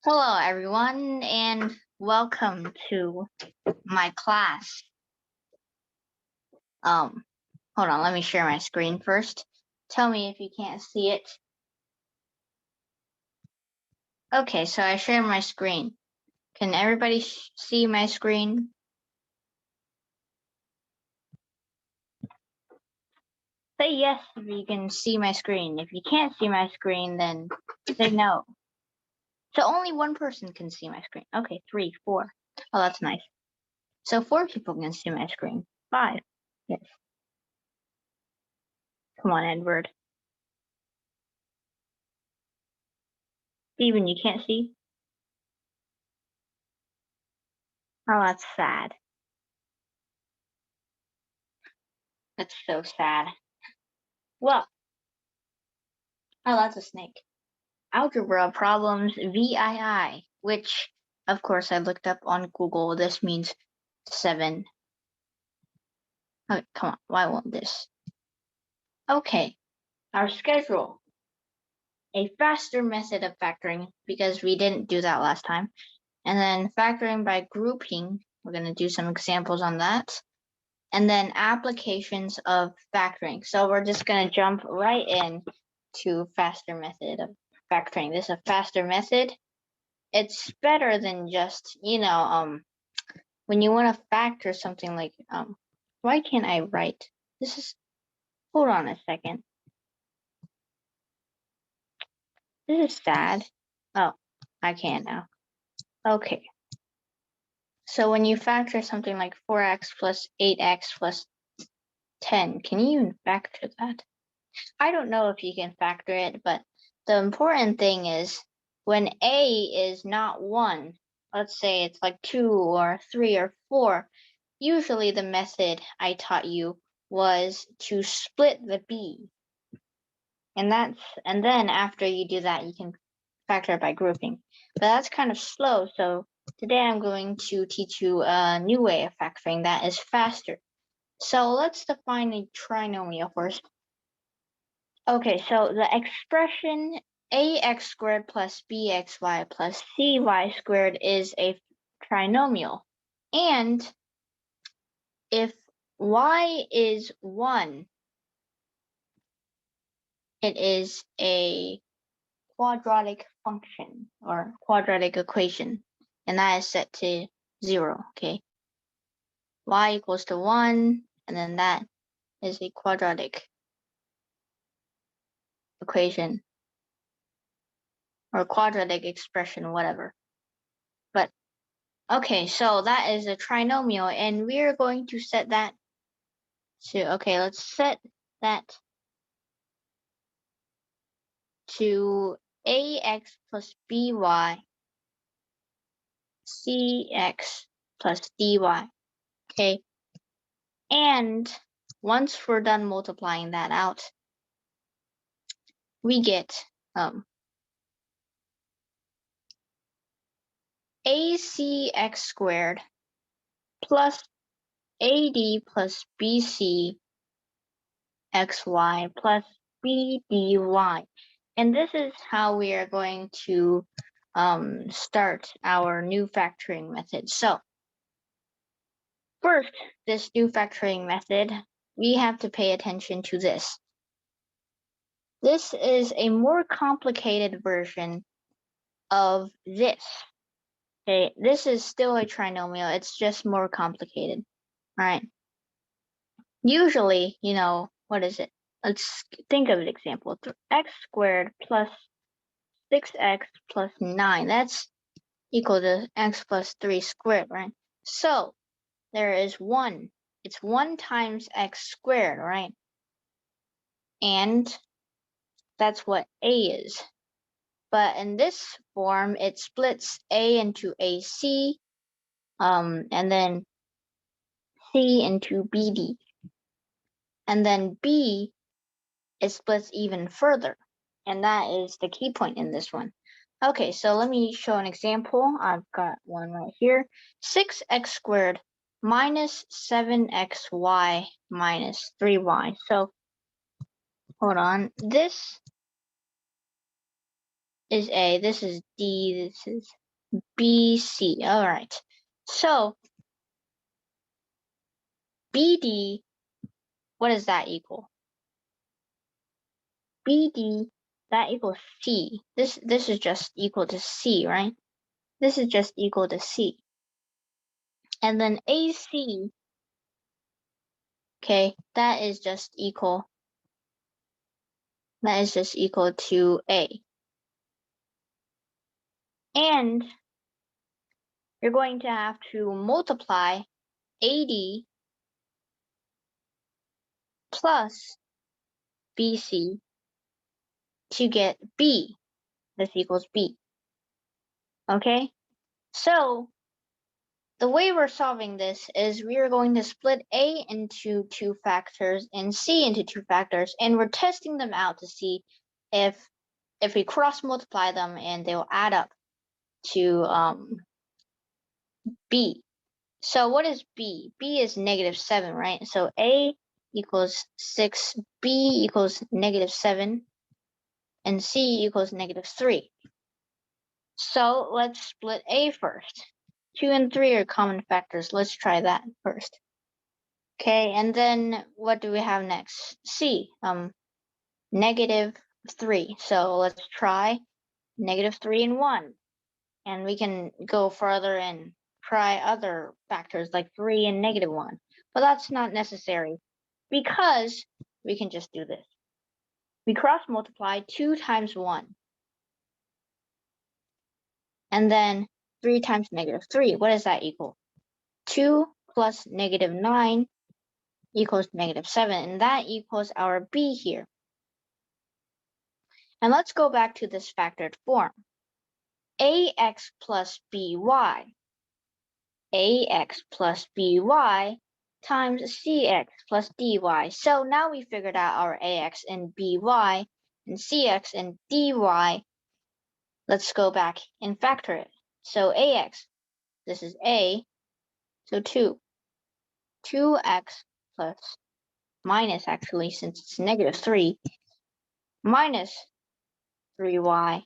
Hello, everyone, and welcome to my class. Hold on, let me share my screen first. Tell me if you can't see it. Okay, so I shared my screen. Can everybody see my screen? Say yes if you can see my screen. If you can't see my screen, then say no. So only one person can see my screen. Okay, 3, 4. Oh, that's nice. So 4 people can see my screen. 5. Yes. Come on, Edward. Steven, you can't see? Oh, that's sad. That's so sad. Well, oh, that's a snake. Algebra problems VII, which, of course, I looked up on Google. This means 7. Okay, come on, why won't this? Okay, our schedule. A faster method of factoring, because we didn't do that last time. And then factoring by grouping. We're going to do some examples on that. And then applications of factoring. So we're just going to jump right in to faster method of factoring. This is a faster method. It's better than just, when you want to factor something like, why can't I write? Hold on a second. This is sad. Oh, I can now. Okay. So when you factor something like 4x plus 8x plus 10, can you even factor that? I don't know if you can factor it, but the important thing is when a is not 1, let's say it's like 2 or 3 or 4, usually the method I taught you was to split the b. And then after you do that, you can factor it by grouping. But that's kind of slow, so today I'm going to teach you a new way of factoring that is faster. So let's define a trinomial first. Okay, so the expression ax squared plus bxy plus cy squared is a trinomial. And if y is 1, it is a quadratic function or quadratic equation. And that is set to 0, okay? Y equals to 1, and then that is a quadratic equation or quadratic expression, whatever. But okay, so that is a trinomial, and we are going to set that to, okay, let's set that to ax plus by cx plus dy, okay? And once we're done multiplying that out, we get acx squared plus ad plus bc xy plus bdy. And this is how we are going to start our new factoring method. So first, this new factoring method, we have to pay attention to this. This is a more complicated version of this. Okay, this is still a trinomial, it's just more complicated. All right. Usually, what is it? Let's think of an example. X squared plus 6x plus 9. That's equal to x plus 3 squared, right? So there is 1. It's 1 times x squared, right? And that's what a is. But in this form, it splits a into ac, and then c into bd. And then b, it splits even further. And that is the key point in this one. Okay, so let me show an example. I've got one right here. 6x squared minus 7xy minus 3y. So hold on. This is A, this is D, this is B, C. All right. So BD, what does that equal? BD, that equals C. This is just equal to C, right? This is just equal to C. And then AC, okay, that is just equal to A. And you're going to have to multiply AD plus BC to get B. This equals B. Okay? So the way we're solving this is we are going to split A into two factors and C into two factors, and we're testing them out to see if we cross multiply them and they'll add up to B. So what is B? B is -7, right? So A equals 6, B equals -7, and C equals -3. So let's split A first. 2 and 3 are common factors. Let's try that first. Okay, and then what do we have next? C, -3. So let's try -3 and 1. And we can go further and try other factors like 3 and -1. But that's not necessary because we can just do this. We cross multiply 2 times 1. And then 3 times -3. What does that equal? 2 plus -9 equals -7. And that equals our B here. And let's go back to this factored form. AX plus BY. AX plus BY times CX plus DY. So now we figured out our AX and BY and CX and DY. Let's go back and factor it. So AX, this is A, so 2. 2x plus minus, actually, since it's -3, minus 3y,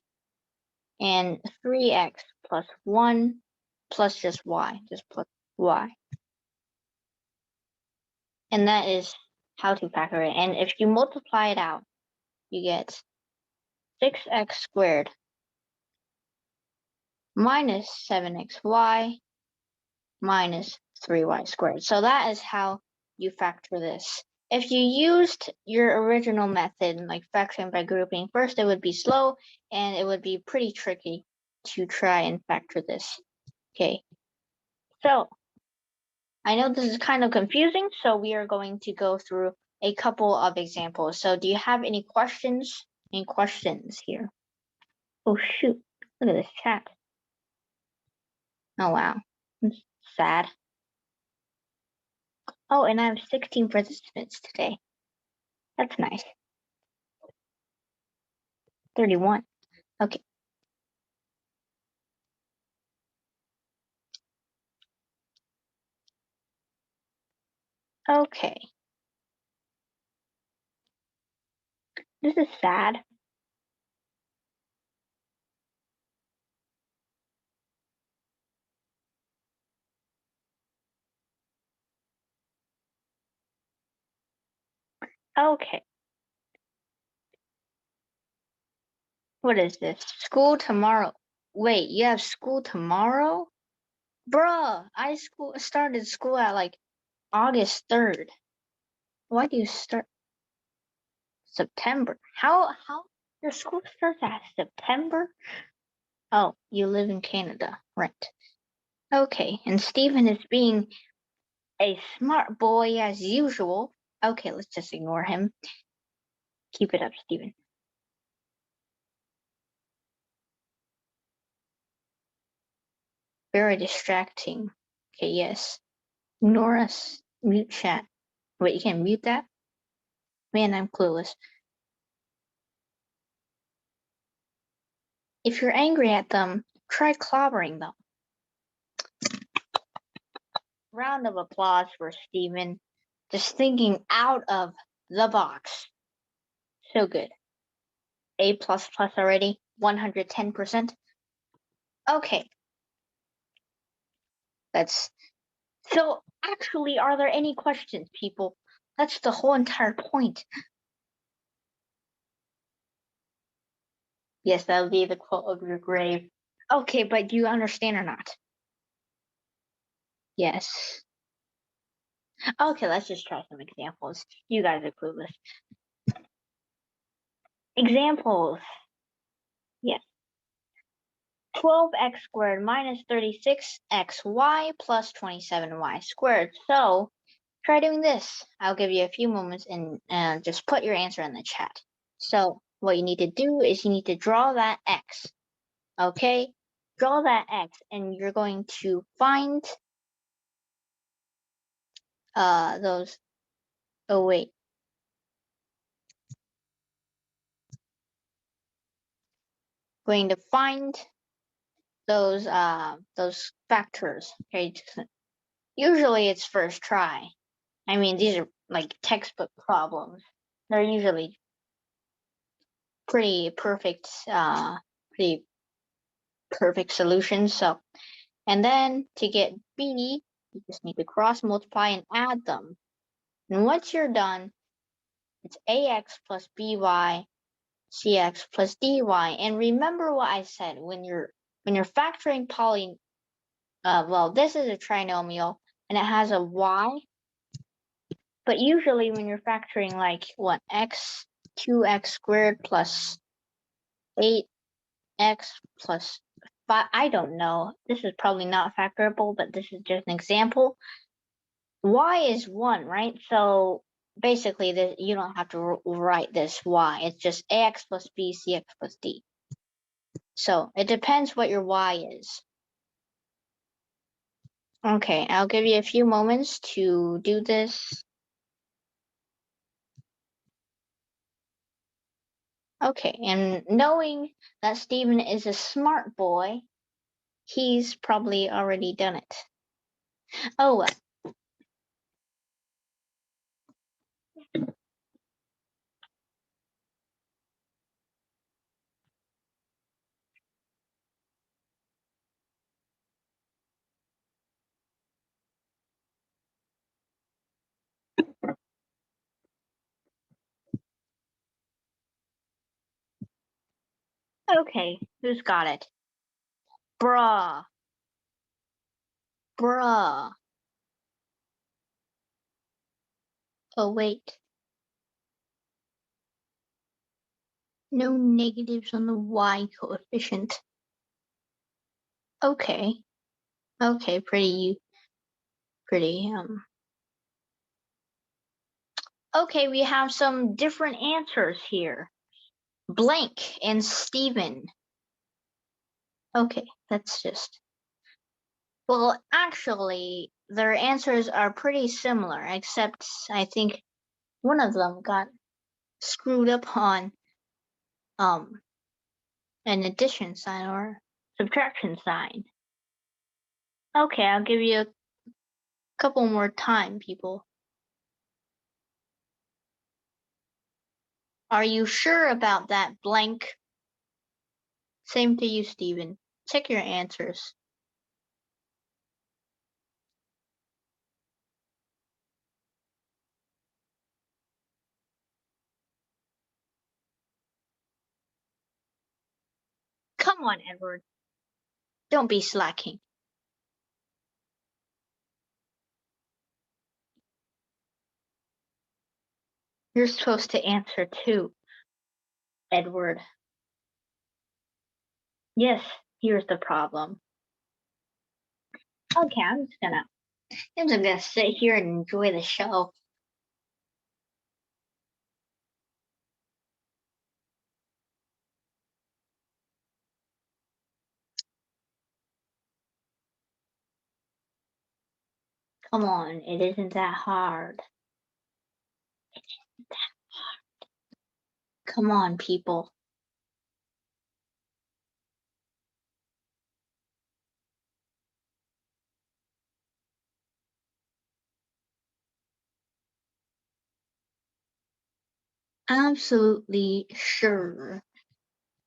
and 3x plus 1 plus just y, just plus y. And that is how to factor it. And if you multiply it out, you get 6x squared minus 7xy minus 3y squared. So that is how you factor this. If you used your original method, like factoring by grouping, first it would be slow and it would be pretty tricky to try and factor this. Okay, so I know this is kind of confusing, so we are going to go through a couple of examples. So do you have any questions? Any questions here? Oh shoot, look at this chat. Oh wow, it's sad. Oh, and I have 16 participants today. That's nice. 31. Okay. Okay. This is sad. Okay. What is this? School tomorrow. Wait, you have school tomorrow? Bruh, I started school at like August 3rd. Why do you start September? How your school starts at September? Oh, you live in Canada, right? Okay, and Stephen is being a smart boy as usual. Okay, let's just ignore him. Keep it up, Stephen. Very distracting. Okay, yes. Ignore us. Mute chat. Wait, you can't mute that? Man, I'm clueless. If you're angry at them, try clobbering them. Round of applause for Steven. Just thinking out of the box. So good. A++ already? 110%. Okay. So actually, are there any questions, people? That's the whole entire point. Yes, that would be the quote of your grave. Okay, but do you understand or not? Yes. Okay, let's just try some examples. You guys are clueless. Examples. Yes. 12x squared minus 36xy plus 27y squared. So try doing this. I'll give you a few moments and just put your answer in the chat. So what you need to do is you need to draw that x. Okay? Draw that x and you're going to find those. Oh wait. Going to find those factors. Okay? Usually it's first try. I mean, these are like textbook problems. They're usually pretty perfect solutions. So, and then to get b, you just need to cross multiply and add them. And once you're done, it's ax plus by cx plus dy. And remember what I said, when you're factoring well, this is a trinomial and it has a y, but usually when you're factoring like what, 2x squared plus 8x plus 5, I don't know, this is probably not factorable, but this is just an example. Y is 1, right? So basically you don't have to write this y, it's just ax plus b cx plus d. So it depends what your y is. Okay, I'll give you a few moments to do this. Okay, and knowing that Steven is a smart boy, he's probably already done it. Oh well. Okay, who's got it? Bruh. Bruh. Oh wait. No negatives on the y coefficient. Okay. Okay, pretty. Okay, we have some different answers here. Blank and Steven. Okay, that's just. Well, actually, their answers are pretty similar, except I think one of them got screwed up on an addition sign or subtraction sign. Okay, I'll give you a couple more time, people. Are you sure about that blank? Same to you, Steven. Check your answers. Come on, Edward. Don't be slacking. You're supposed to answer too, Edward. Yes, here's the problem. Okay, I'm just gonna sit here and enjoy the show. Come on, it isn't that hard. It isn't that hard. Come on, people. Absolutely sure.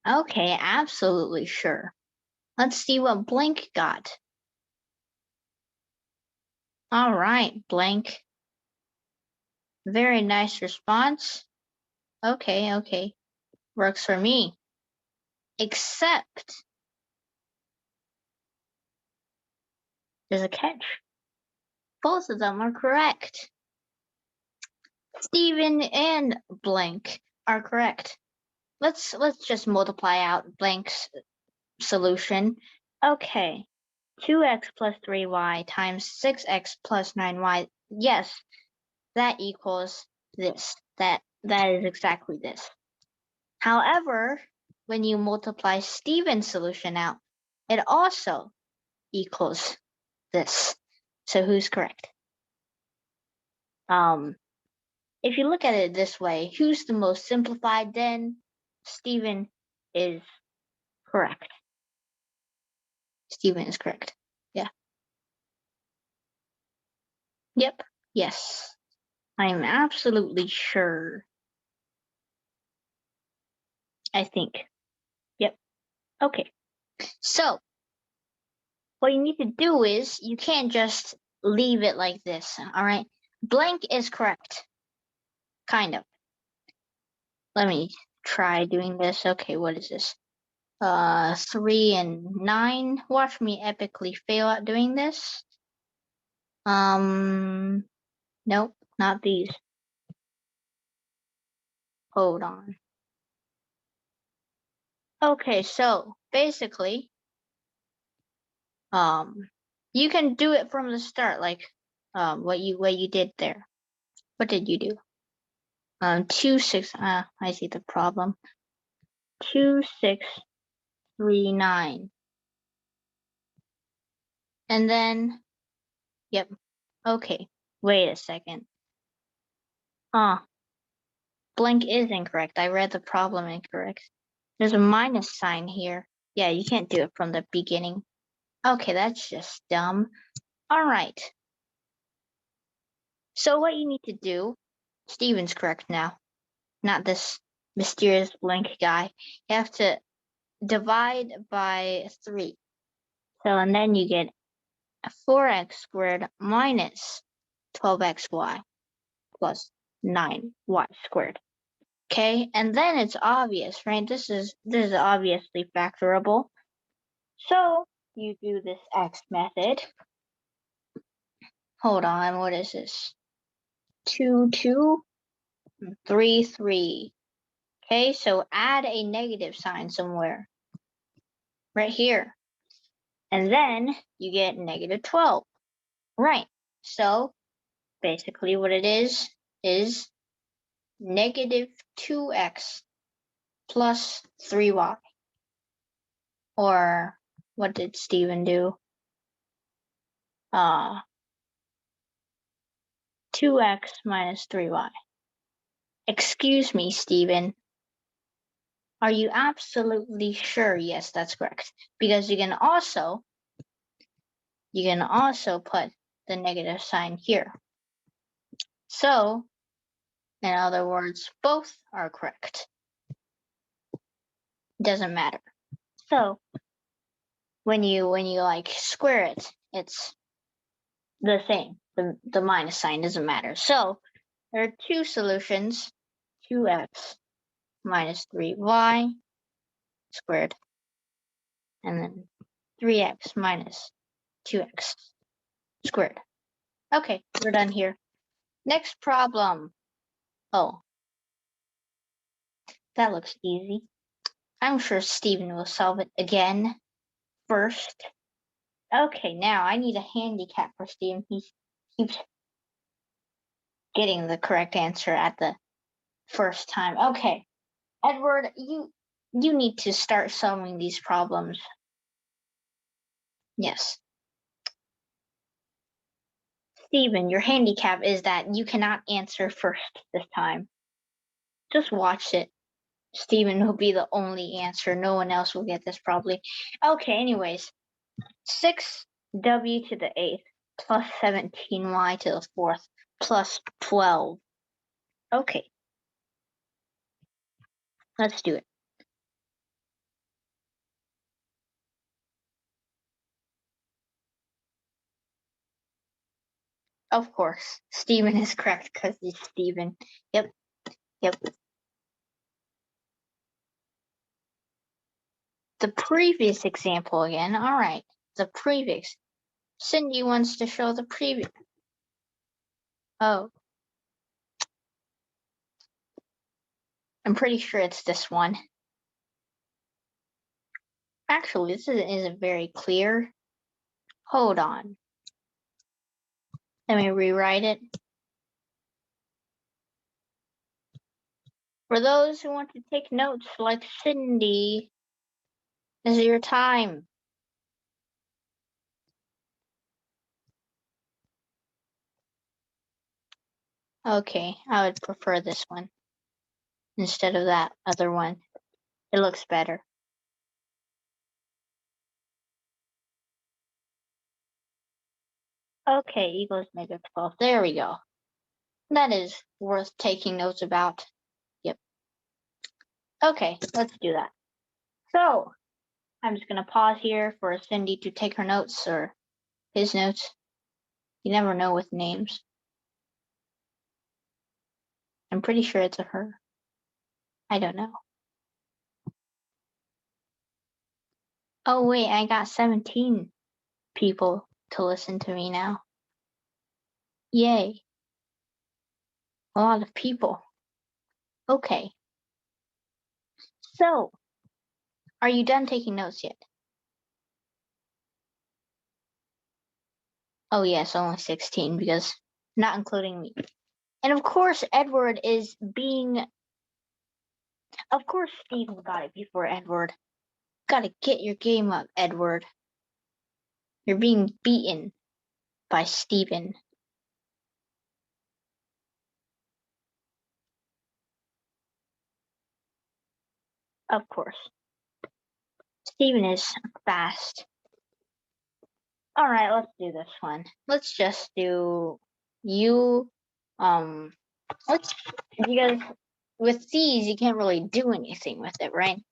Okay, absolutely sure. Let's see what blank got. All right, blank. Very nice response. Okay. Works for me. Except there's a catch. Both of them are correct. Steven and blank are correct. Let's just multiply out blank's solution. Okay. 2x plus 3y times 6x plus 9y. Yes, that equals this. That is exactly this. However, when you multiply Steven's solution out, it also equals this. So who's correct? If you look at it this way, who's the most simplified then? Steven is correct. Steven is correct. Yeah. Yep. Yes. I'm absolutely sure. I think. Yep. Okay. So, what you need to do is, you can't just leave it like this, alright? Blank is correct. Kind of. Let me try doing this. Okay, what is this? 3 and 9. Watch me epically fail at doing this. Nope, not these. Hold on. Okay, so basically, you can do it from the start, like what you did there. What did you do? 2 6. I see the problem. 2 6 3 9, and then yep. Okay, wait a second. Blank is incorrect. I read the problem incorrect. There's a minus sign here. Yeah, you can't do it from the beginning. Okay, that's just dumb. All right. So what you need to do, Steven's correct now, not this mysterious blank guy. You have to divide by 3. So, and then you get 4x squared minus 12xy plus 9y squared. Okay, and then it's obvious, right? This is obviously factorable. So you do this x method. Hold on, what is this? 2, 2, 3, 3. Okay, so add a negative sign somewhere. Right here. And then you get negative 12. Right. So basically what it is negative 2x plus 3y. Or what did Steven do? 2x minus 3y. Excuse me, Steven. Are you absolutely sure? Yes, that's correct. Because you can also put the negative sign here. So, in other words, both are correct. Doesn't matter. So, when you like square it, it's the same. The minus sign doesn't matter. So, there are two solutions. 2x minus 3y squared, and then 3x minus 2x squared. Okay, we're done here. Next problem. Oh, that looks easy. I'm sure Steven will solve it again first. Okay, now I need a handicap for Steven. He keeps getting the correct answer at the first time. Okay, Edward, you need to start solving these problems. Yes. Steven, your handicap is that you cannot answer first this time. Just watch it. Steven will be the only answer. No one else will get this probably. Okay, anyways. 6w to the 8th plus 17y to the 4th plus 12. Okay. Let's do it. Of course, Stephen is correct because it's Stephen. Yep. The previous example again. All right. The previous. Cindy wants to show the previous. Oh. I'm pretty sure it's this one. Actually, this isn't very clear. Hold on. Let me rewrite it. For those who want to take notes like Cindy, this is your time. Okay, I would prefer this one instead of that other one. It looks better. Okay, equals -12. There we go. That is worth taking notes about. Yep. Okay, let's do that. So, I'm just going to pause here for Cindy to take her notes or his notes. You never know with names. I'm pretty sure it's a her. I don't know. Oh, wait, I got 17 people to listen to me now. Yay. A lot of people. Okay. So, are you done taking notes yet? Oh, yes, only 16 because not including me. And of course, Edward is being. Of course, Stephen got it before Edward. Gotta get your game up, Edward. You're being beaten by Stephen. Of course. Stephen is fast. Alright, let's do this one. Let's just do you. Because with these, you can't really do anything with it, right?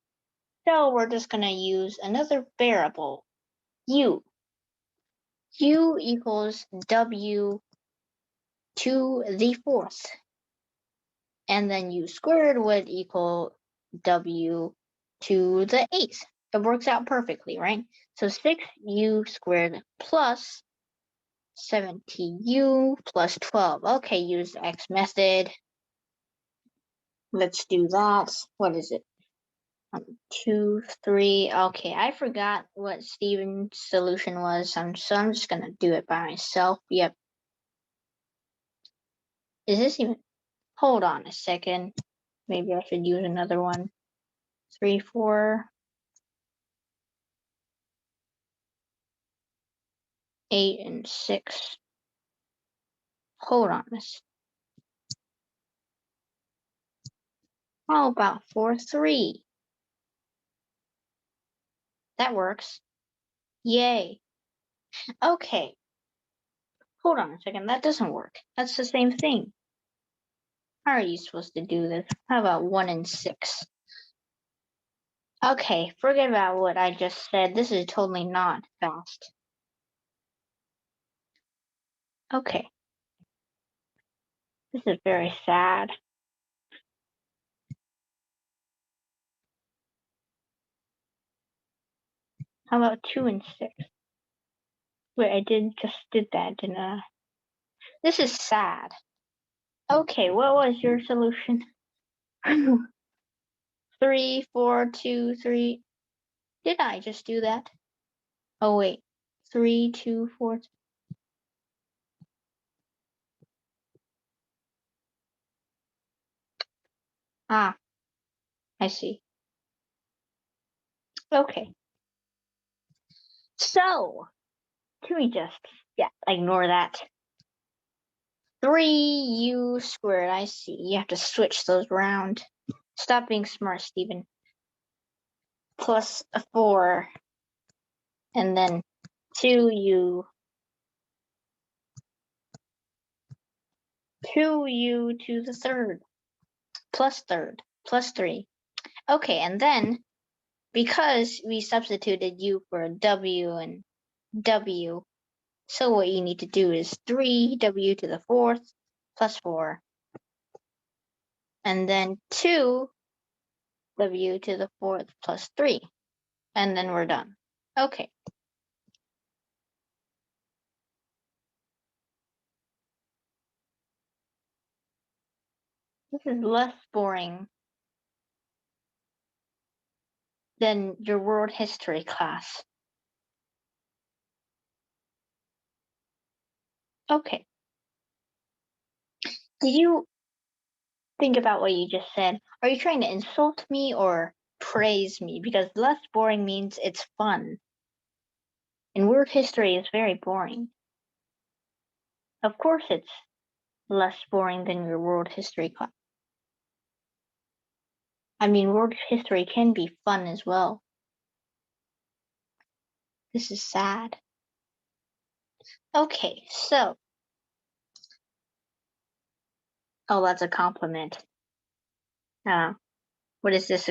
So we're just gonna use another variable, u. U equals w to the fourth. And then u squared would equal w to the eighth. It works out perfectly, right? So 6u squared plus 70u plus 12. Okay, use the x method. Let's do that. What is it? 2, 3. Okay, I forgot what Stephen's solution was, so I'm just gonna do it by myself. Yep. Is this even? Hold on a second. Maybe I should use another one. 3, 4, 8, and 6. Hold on this. How about 4, 3? That works. Yay. Okay. Hold on a second. That doesn't work. That's the same thing. How are you supposed to do this? How about 1 and 6? Okay, forget about what I just said. This is totally not fast. Okay. This is very sad. How about 2 and 6? Wait, I just did that, didn't I? This is sad. Okay, what was your solution? 3, 4, 2, 3. Did I just do that? Oh, wait. 3, 2, 4. Ah, I see. Okay. So, can we just, ignore that. 3u squared, I see. You have to switch those around. Stop being smart, Stephen. Plus a 4. And then 2u. 2u to the third. Plus third. Plus 3. Okay, and then, because we substituted u for w and w, So what you need to do is 3w to the fourth plus 4. And then 2w to the fourth plus 3. And then we're done. Okay. This is less boring than your world history class. Okay. Did you think about what you just said? Are you trying to insult me or praise me? Because less boring means it's fun. And world history is very boring. Of course it's less boring than your world history class. I mean, world history can be fun as well. This is sad. Okay, so. Oh, that's a compliment. What is this,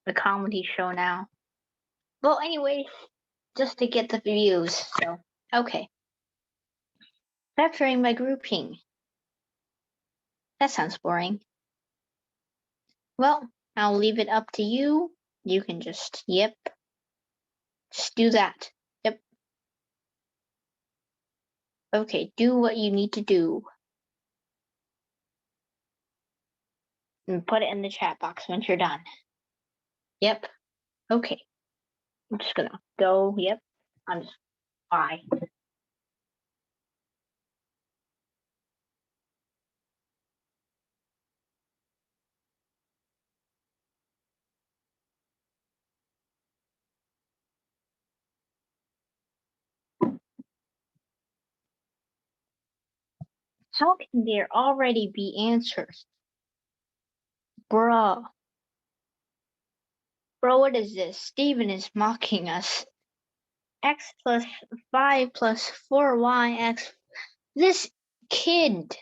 a comedy show now? Well, anyways, just to get the views, so, okay. Factoring by grouping. That sounds boring. Well, I'll leave it up to you. You can just, yep. Just do that. Yep. Okay, do what you need to do. And put it in the chat box once you're done. Yep. Okay. I'm just gonna go. Yep. I'm just, bye. How can there already be answers? Bruh. Bro, what is this? Steven is mocking us. X plus 5 plus 4yx. This kid.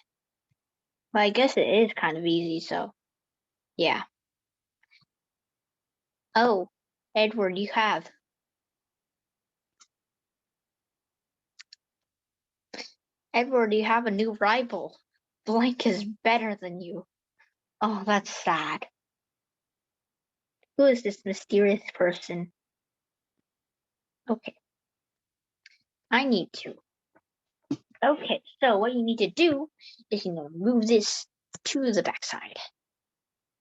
Well, I guess it is kind of easy, so. Yeah. Oh, Edward, you have. Edward, you have a new rival. Blank is better than you. Oh, that's sad. Who is this mysterious person? Okay. I need to. Okay, so what you need to do is move this to the backside.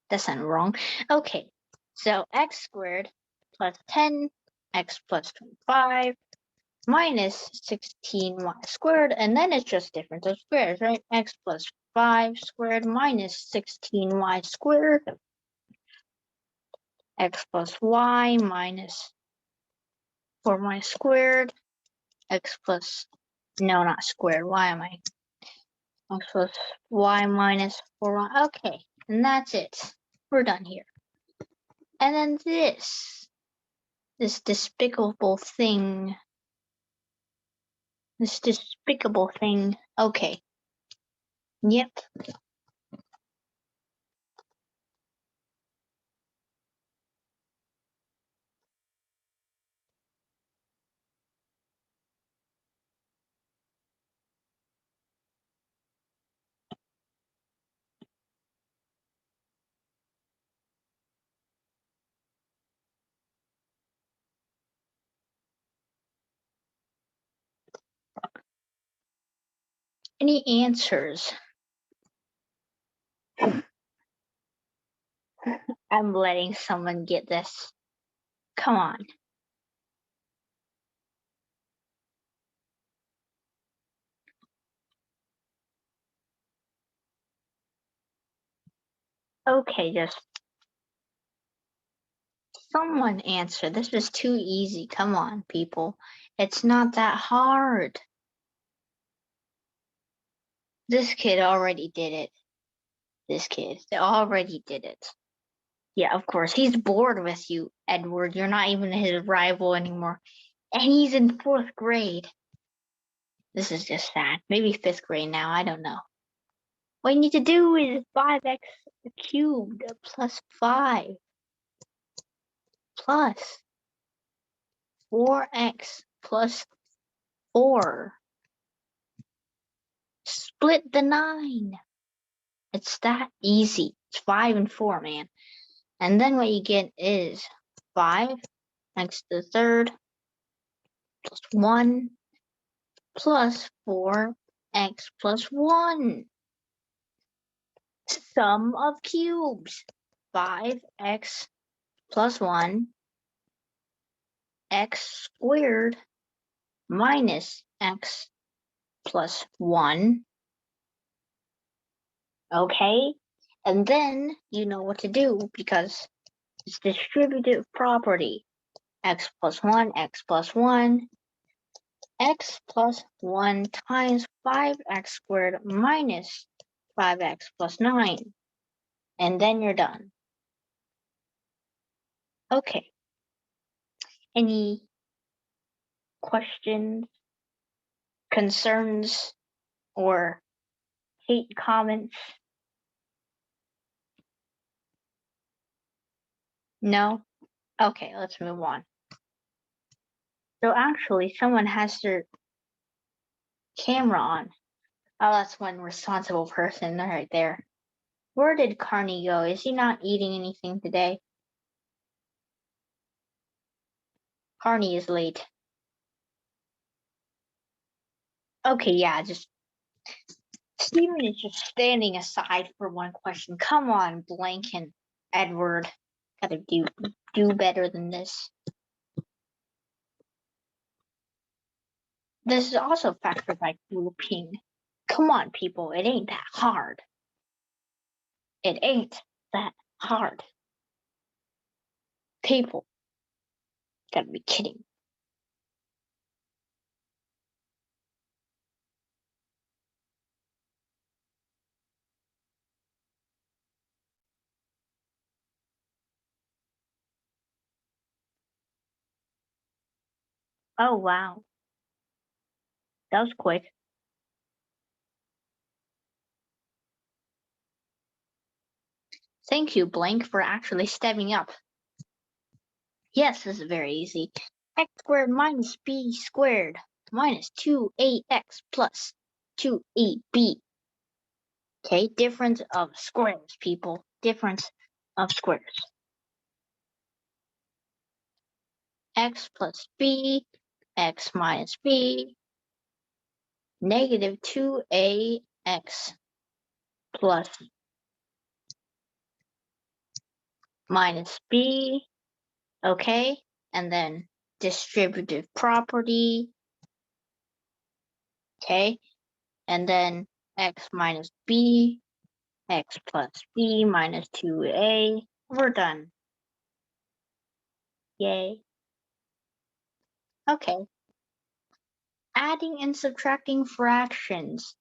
That sounded wrong. Okay, so x squared plus 10, x plus 25, minus 16y squared, and then it's just difference of squares, right? X plus 5 squared minus 16y squared, x plus y minus 4y squared, x plus, no, not squared, why am I? X plus y minus 4y, okay, and that's it. We're done here. And then this despicable thing. This despicable thing. Okay. Yep. Any answers? I'm letting someone get this. Come on. Okay, just someone answer. This is too easy. Come on, people. It's not that hard. This kid already did it. This kid already did it. Yeah, of course. He's bored with you, Edward. You're not even his rival anymore. And he's in 4th grade. This is just sad. Maybe 5th grade now. I don't know. What you need to do is 5x cubed plus 5 plus 4x plus 4. Split the 9. It's that easy. It's 5 and 4, man. And then what you get is 5 x to the third plus 1 plus 4x plus 1. Sum of cubes. 5x plus 1 x squared minus x plus 1. Okay? And then you know what to do because it's distributive property. X plus 1, x plus 1, x plus 1 times 5x squared minus 5x plus 9. And then you're done. Okay. Any questions, concerns, or hate comments? No? Okay, let's move on. So actually, someone has their camera on. Oh, that's one responsible person right there. Where did Carney go? Is he not eating anything today? Carney is late. Okay, yeah, just Steven is just standing aside for one question. Come on, Blank and Edward. Gotta do better than this. This is also factored by grouping. Come on, people, it ain't that hard. It ain't that hard. People, gotta be kidding. Oh, wow. That was quick. Thank you, Blank, for actually stepping up. Yes, this is very easy. X squared minus b squared minus 2ax plus 2ab. Okay, difference of squares, people. Difference of squares. X plus b, x minus b, negative 2ax plus minus b, okay? And then distributive property, okay? And then x minus b, x plus b minus 2a. We're done. Yay. Okay. Adding and subtracting fractions.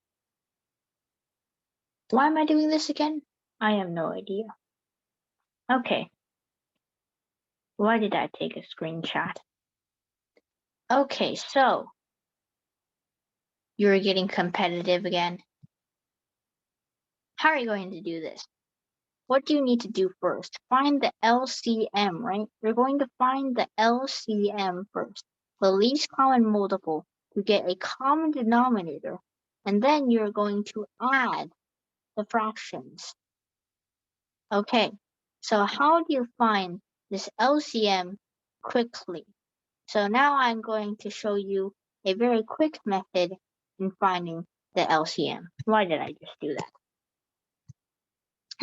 Why am I doing this again? I have no idea. Okay. Why did I take a screenshot? Okay, so you're getting competitive again. How are you going to do this? What do you need to do first? Find the LCM, right? You're going to find the LCM first, the least common multiple, to get a common denominator, and then you're going to add the fractions. Okay, so how do you find this LCM quickly? So now I'm going to show you a very quick method in finding the LCM. Why did I just do that?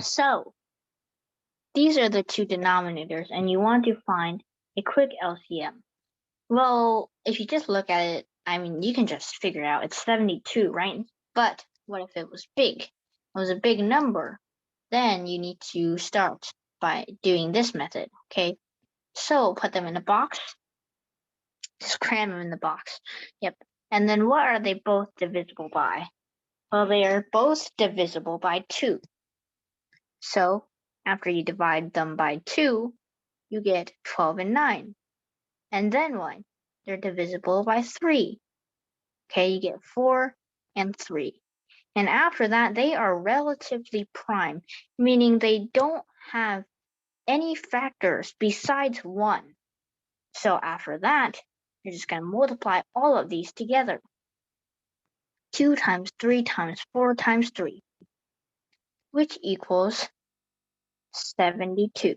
So these are the two denominators, and you want to find a quick LCM. Well, if you just look at it, I mean, you can just figure out it's 72, right? But what if it was big? It was a big number. Then you need to start by doing this method, okay? So put them in a box. Just cram them in the box. Yep. And then what are they both divisible by? Well, they are both divisible by 2. So after you divide them by 2, you get 12 and 9. And then what? They're divisible by 3. Okay, you get 4 and 3. And after that, they are relatively prime, meaning they don't have any factors besides 1. So after that, you're just going to multiply all of these together. 2 times 3 times 4 times 3, which equals 72.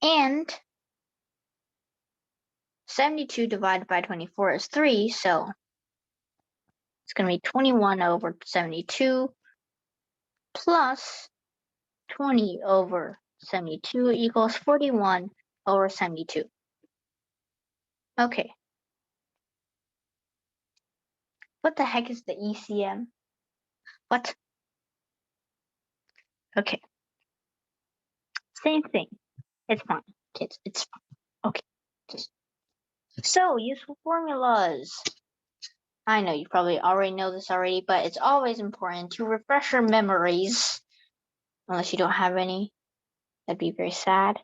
And 72 divided by 24 is 3, so it's going to be 21 over 72 plus 20 over 72 equals 41 over 72. Okay. What the heck is the ECM? What? Okay. Same thing. It's fine, kids. It's fine. Okay. So, useful formulas. I know you probably already know this already, but it's always important to refresh your memories. Unless you don't have any. That'd be very sad.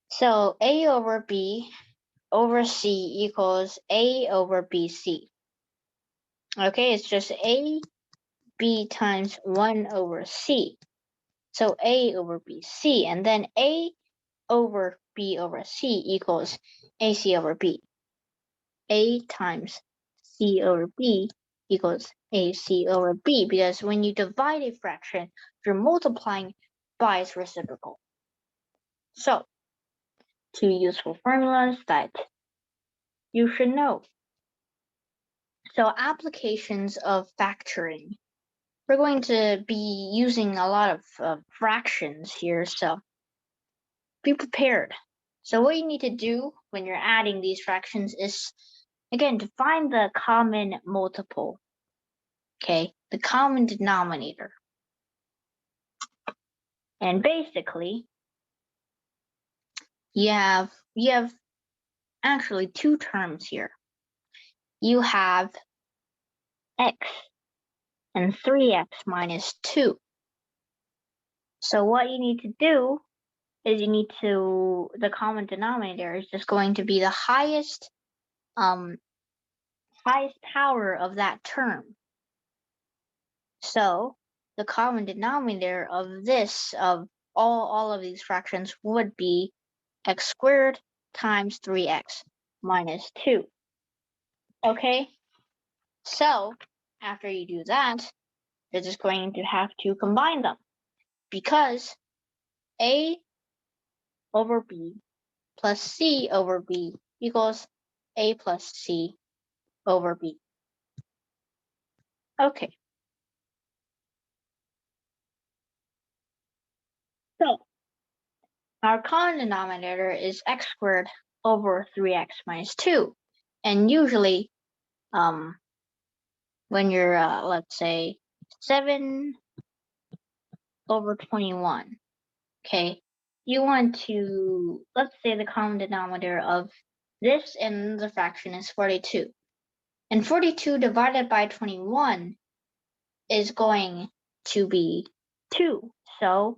So, A over B over C equals A over BC. Okay, it's just AB times 1 over C. So A over BC, and then A over B over C equals AC over B. A times C over B equals AC over B, because when you divide a fraction, you're multiplying by its reciprocal. So, 2 useful formulas that you should know. So, applications of factoring. We're going to be using a lot of fractions here, so be prepared. So what you need to do when you're adding these fractions is, again, to find the common multiple, okay, the common denominator. And basically, you have actually 2 terms here. You have x and 3x minus 2. So what you need to do is the common denominator is just going to be the highest power of that term. So the common denominator of all of these fractions would be x squared times 3x minus 2. Okay, so after you do that, you're just going to have to combine them, because a over b plus c over b equals a plus c over b. Okay. So our common denominator is x squared over 3x minus 2. And usually, when you're, let's say, 7 over 21, okay, you want to, let's say the common denominator of this and the fraction is 42. And 42 divided by 21 is going to be 2. So,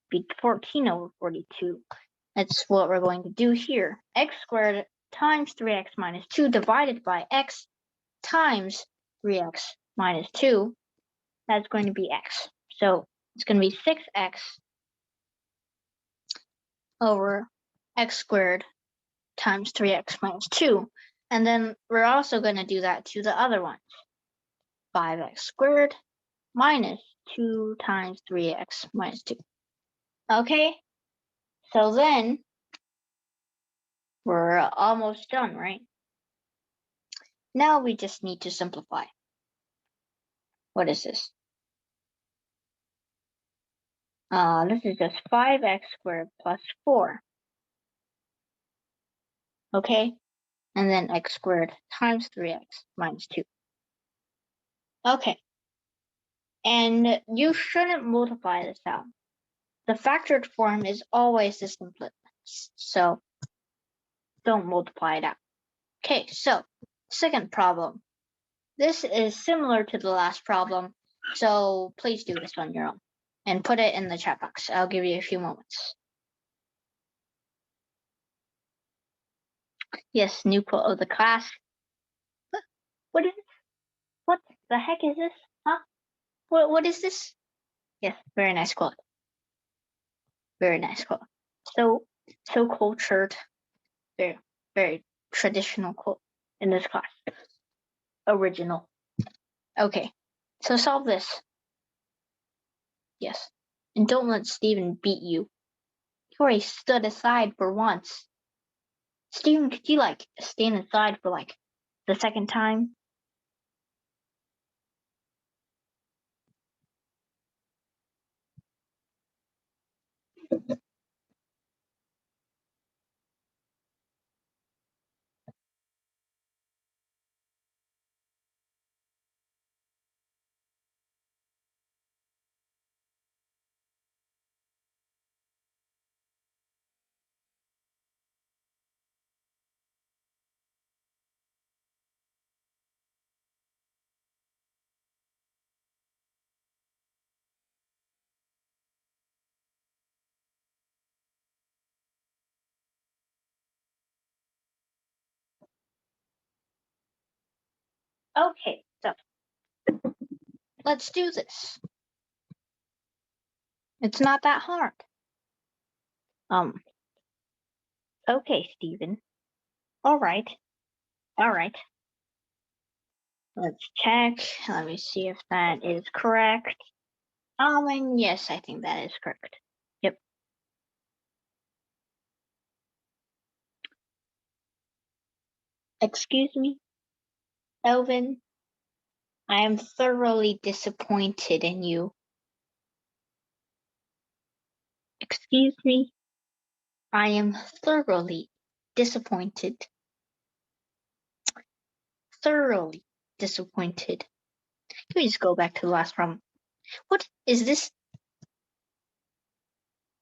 be 14 over 42. That's what we're going to do here. X squared times 3x minus 2 divided by x times 3x minus 2. That's going to be x. So it's going to be 6x over x squared times 3x minus 2. And then we're also going to do that to the other one. 5x squared minus 2 times 3x minus 2. Okay? So then we're almost done, right? Now we just need to simplify. What is this? This is just 5x squared plus 4. Okay? And then x squared times 3x minus 2. Okay. And you shouldn't multiply this out. The factored form is always the simplest, so don't multiply it out. Okay, so second problem. This is similar to the last problem, so please do this on your own and put it in the chat box. I'll give you a few moments. Yes, new quote of the class. What is this? What the heck is this? Huh? What is this? Yes, very nice quote. Very nice quote. So cultured. Very, very traditional quote in this class. original. Okay, so solve this. Yes. And don't let Steven beat you. You already stood aside for once. Steven, could you, stand aside for, the second time? Okay, so let's do this. It's not that hard. Okay, Steven. All right. Let's check. Let me see if that is correct. And yes, I think that is correct. Yep. Excuse me, Elvin. I am thoroughly disappointed in you. Excuse me. I am thoroughly disappointed. Thoroughly disappointed. Can we just go back to the last problem? What is this?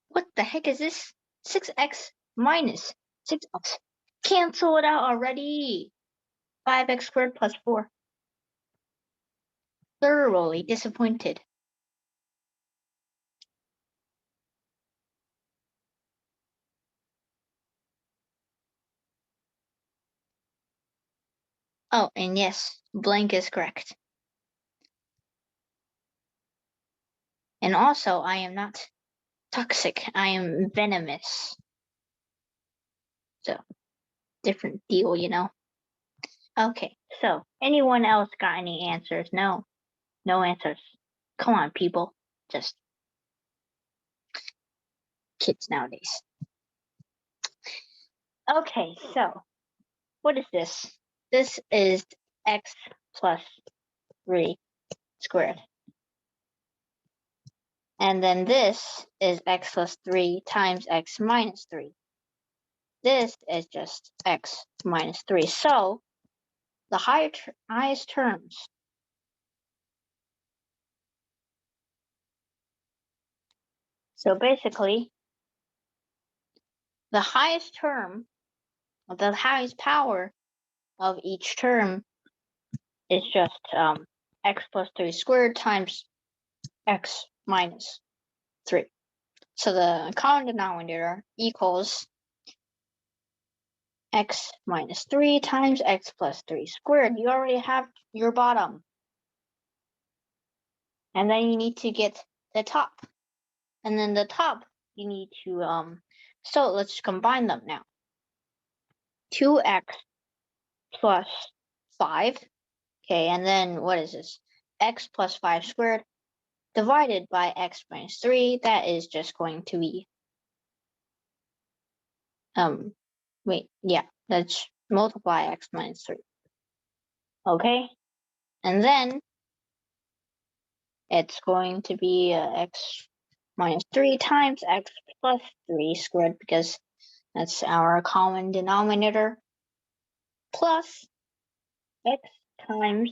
What the heck is this? 6x minus 6x. Cancel it out already. 5x squared plus 4. Thoroughly disappointed. Oh, and yes, blank is correct. And also, I am not toxic. I am venomous. So, different deal, you know? Okay, so, anyone else got any answers? No. No answers. Come on, people. Just kids nowadays. Okay, so, what is this? This is x plus 3 squared. And then this is x plus 3 times x minus 3. This is just x minus 3. So the highest terms. So basically, the highest term, the highest power of each term is just x plus 3 squared times x minus 3. So the common denominator equals x minus 3 times x plus 3 squared. You already have your bottom. And then you need to get the top. And then the top, you need to, so let's combine them now. 2x plus 5. Okay, and then what is this? X plus 5 squared divided by x minus 3. That is just going to be, let's multiply x minus 3. Okay, and then it's going to be x minus 3 times x plus 3 squared because that's our common denominator plus x times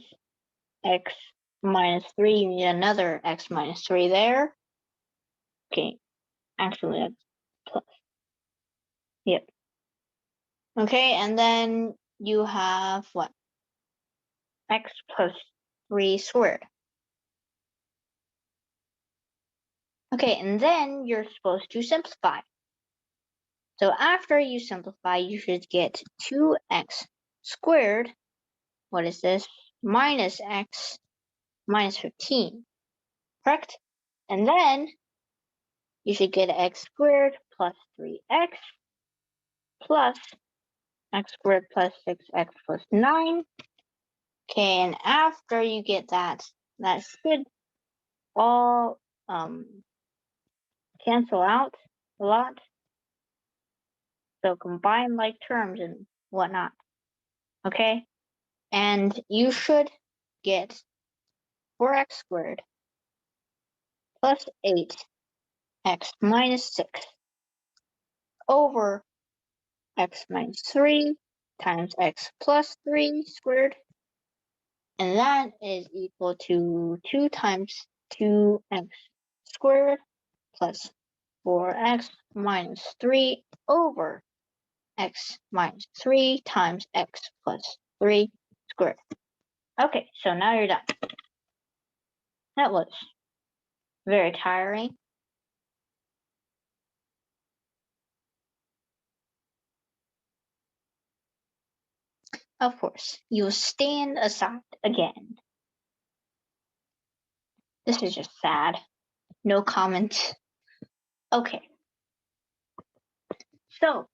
x minus 3. You need another x minus 3 there. Okay, actually that's plus. Yep. Okay, and then you have what? X plus 3 squared. Okay, and then you're supposed to simplify. So after you simplify, you should get 2x squared. What is this? Minus x minus 15. Correct? And then you should get x squared plus 3x plus x squared plus 6x plus 9 Okay, and after you get that, that should all cancel out a lot. So combine like terms and whatnot. Okay? And you should get 4x squared plus 8x minus 6 over x minus 3 times x plus 3 squared. And that is equal to 2 times 2x squared plus 4x minus 3 over x minus 3 times x plus 3 squared. Okay, so now you're done. That was very tiring. Of course, you'll stand aside again. This is just sad. No comment. Okay. So,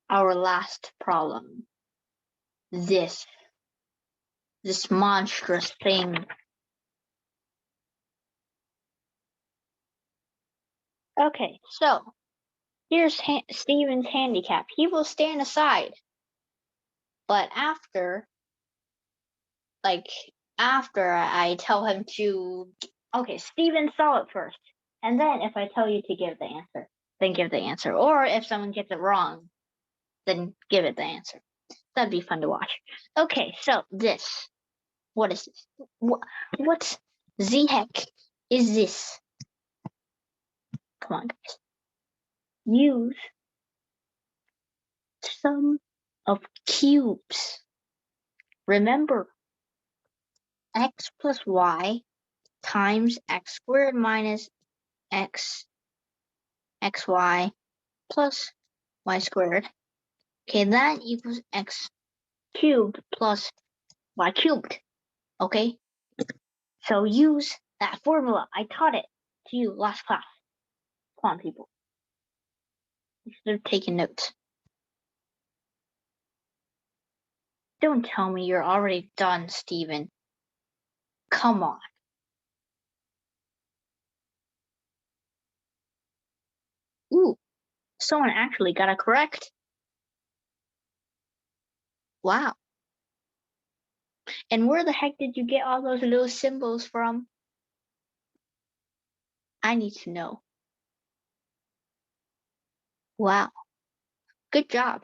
our last problem. This monstrous thing. Okay, so here's Steven's handicap. He will stand aside, but after I tell him to, okay, Steven saw it first, and then if I tell you to give the answer, then give the answer. Or if someone gets it wrong, then give it the answer. That'd be fun to watch. Okay, so this. What is this? What the heck is this? Come on, guys. Use sum of cubes. Remember, x plus y times x squared minus xy plus y squared. Okay, that equals x cubed plus y cubed. Okay? So use that formula. I taught it to you last class. Come on, people. You should have taken notes. Don't tell me you're already done, Steven. Come on. Ooh, someone actually got it correct. Wow. And where the heck did you get all those little symbols from? I need to know. Wow. Good job.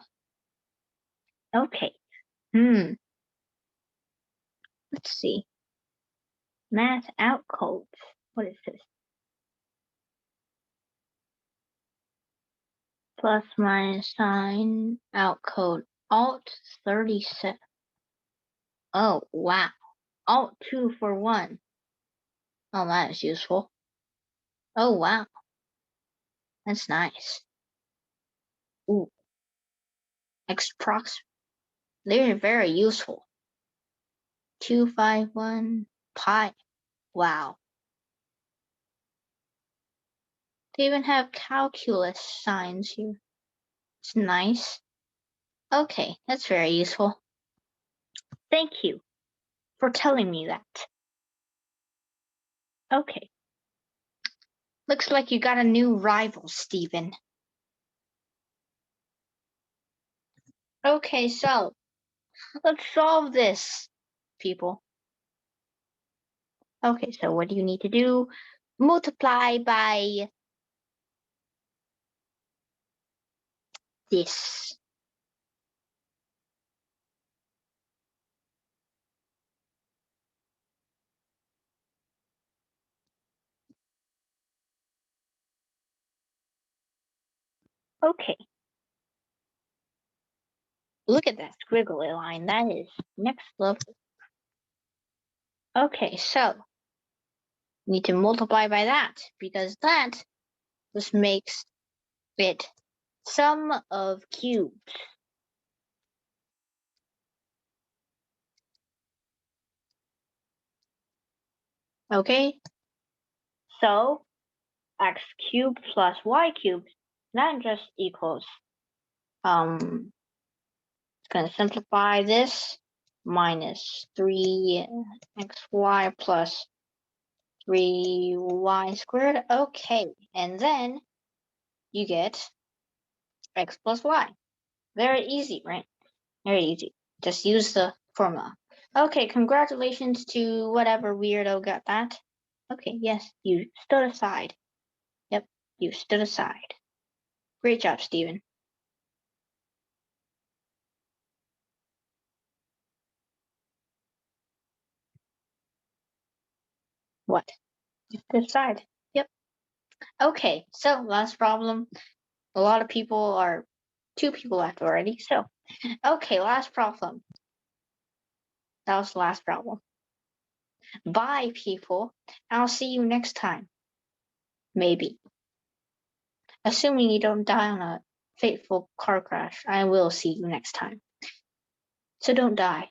Okay. Let's see. Math out codes. What is this? Plus minus sign out code. Alt 37. Oh, wow. Alt 2 for 1. Oh, that is useful. Oh, wow. That's nice. Ooh. Xprox. They're very useful. 251 pi. Wow. They even have calculus signs here. It's nice. Okay, that's very useful. Thank you for telling me that. Okay. Looks like you got a new rival, Steven. Okay, so let's solve this, people. Okay, so what do you need to do? Multiply by this. Okay. Look at that squiggly line. That is next level. Okay, so you need to multiply by that because that just makes it sum of cubes. Okay, so x cubed plus y cubed, that just equals, it's going to simplify this minus 3xy plus 3y squared. Okay, and then you get x plus y. Very easy, right? Very easy. Just use the formula. Okay, congratulations to whatever weirdo got that. Okay, yes, you stood aside. Yep, you stood aside. Great job, Steven. What? You stood aside. Yep. Okay, so last problem. A lot of people are, 2 people left already. So, okay, last problem. That was the last problem. Bye, people. I'll see you next time. Maybe. Assuming you don't die on a fateful car crash, I will see you next time. So don't die.